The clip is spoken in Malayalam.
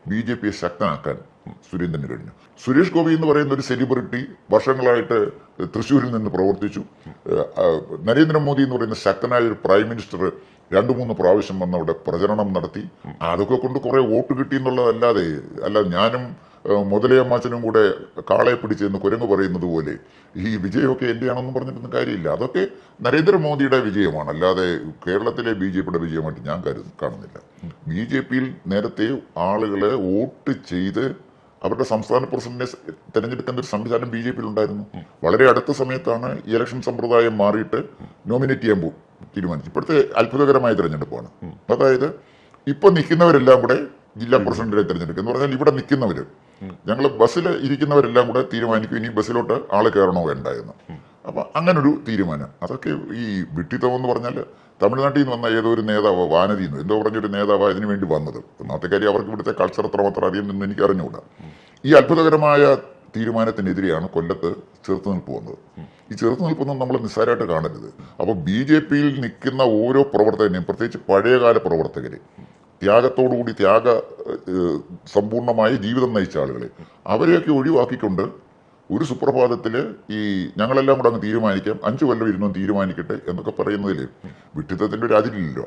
BJP ശക്തനാക്കാൻ സുരേന്ദ്രന് കഴിഞ്ഞു. സുരേഷ് ഗോപി എന്ന് പറയുന്ന ഒരു സെലിബ്രിറ്റി വർഷങ്ങളായിട്ട് തൃശ്ശൂരിൽ നിന്ന് പ്രവർത്തിച്ചു. നരേന്ദ്രമോദി എന്ന് പറയുന്ന ശക്തനായ ഒരു പ്രൈം മിനിസ്റ്റർ 2-3 പ്രാവശ്യം വന്ന് അവിടെ പ്രചരണം നടത്തി. അതൊക്കെ കൊണ്ട് കുറെ വോട്ട് കിട്ടി എന്നുള്ളതല്ലാതെ ഞാനും മുതലയമ്മാച്ചനും കൂടെ കാളയെ പിടിച്ചെന്ന് കുരങ്ങ് പറയുന്നത് പോലെ ഈ വിജയമൊക്കെ എന്റെയാണെന്നും പറഞ്ഞിട്ടൊന്നും കാര്യമില്ല. അതൊക്കെ നരേന്ദ്രമോദിയുടെ വിജയമാണ്, അല്ലാതെ കേരളത്തിലെ BJPയുടെ വിജയമായിട്ട് ഞാൻ കാണുന്നില്ല. BJPയിൽ നേരത്തെ ആളുകളെ വോട്ട് ചെയ്ത് അവരുടെ സംസ്ഥാന പ്രസിഡന്റിനെ തെരഞ്ഞെടുക്കുന്ന ഒരു സംവിധാനം BJPയിൽ ഉണ്ടായിരുന്നു. വളരെ അടുത്ത സമയത്താണ് ഈ ഇലക്ഷൻ സമ്പ്രദായം മാറിയിട്ട് നോമിനേറ്റ് ചെയ്യാൻ തീരുമാനിച്ചു. ഇപ്പോഴത്തെ അത്ഭുതകരമായ തെരഞ്ഞെടുപ്പാണ്. അതായത് ഇപ്പൊ നിൽക്കുന്നവരെല്ലാം കൂടെ ജില്ലാ പ്രസിഡന്റിനെ തെരഞ്ഞെടുക്കുക എന്ന് പറഞ്ഞാൽ ഇവിടെ നിൽക്കുന്നവര് ഞങ്ങൾ ബസ്സിൽ ഇരിക്കുന്നവരെല്ലാം കൂടെ തീരുമാനിക്കും ഇനി ബസ്സിലോട്ട് ആള് കയറണോ വേണ്ട എന്ന്. അപ്പൊ അങ്ങനൊരു തീരുമാനം. അതൊക്കെ ഈ വിട്ടിത്തം എന്ന് പറഞ്ഞാൽ തമിഴ്നാട്ടിൽ നിന്ന് വന്ന ഏതോ ഒരു നേതാവ് വാനതിന്ന് എന്തോ പറഞ്ഞൊരു നേതാവ് അതിനു വേണ്ടി വന്നത്. ഒന്നാമത്തെ കാര്യം അവർക്ക് ഇവിടുത്തെ കൾച്ചർ അത്ര അറിയാൻ നിന്ന് എനിക്ക് അറിഞ്ഞുകൂടാ. ഈ അത്ഭുതകരമായ തീരുമാനത്തിനെതിരെയാണ് കൊല്ലത്ത് ചെറുത്തുനിൽപ്പ് വന്നത്. ഈ ചെറുത്തുനിൽപ്പൊന്നും നമ്മൾ നിസ്സാരമായിട്ട് കാണരുത്. അപ്പൊ BJPയിൽ നിൽക്കുന്ന ഓരോ പ്രവർത്തകനെയും, പ്രത്യേകിച്ച് പഴയകാല പ്രവർത്തകരെ, ത്യാഗത്തോടുകൂടി സമ്പൂർണമായ ജീവിതം നയിച്ച ആളുകളെ, അവരെയൊക്കെ ഒഴിവാക്കിക്കൊണ്ട് ഒരു സുപ്രഭാതത്തില് ഈ ഞങ്ങളെല്ലാം കൂടെ അങ്ങ് തീരുമാനിക്കാം, 5 കൊല്ലം ഇരുന്നും തീരുമാനിക്കട്ടെ എന്നൊക്കെ പറയുന്നതിൽ വിഡ്ഢിത്തത്തിന്റെ ഒരു അതിരില്ലല്ലോ.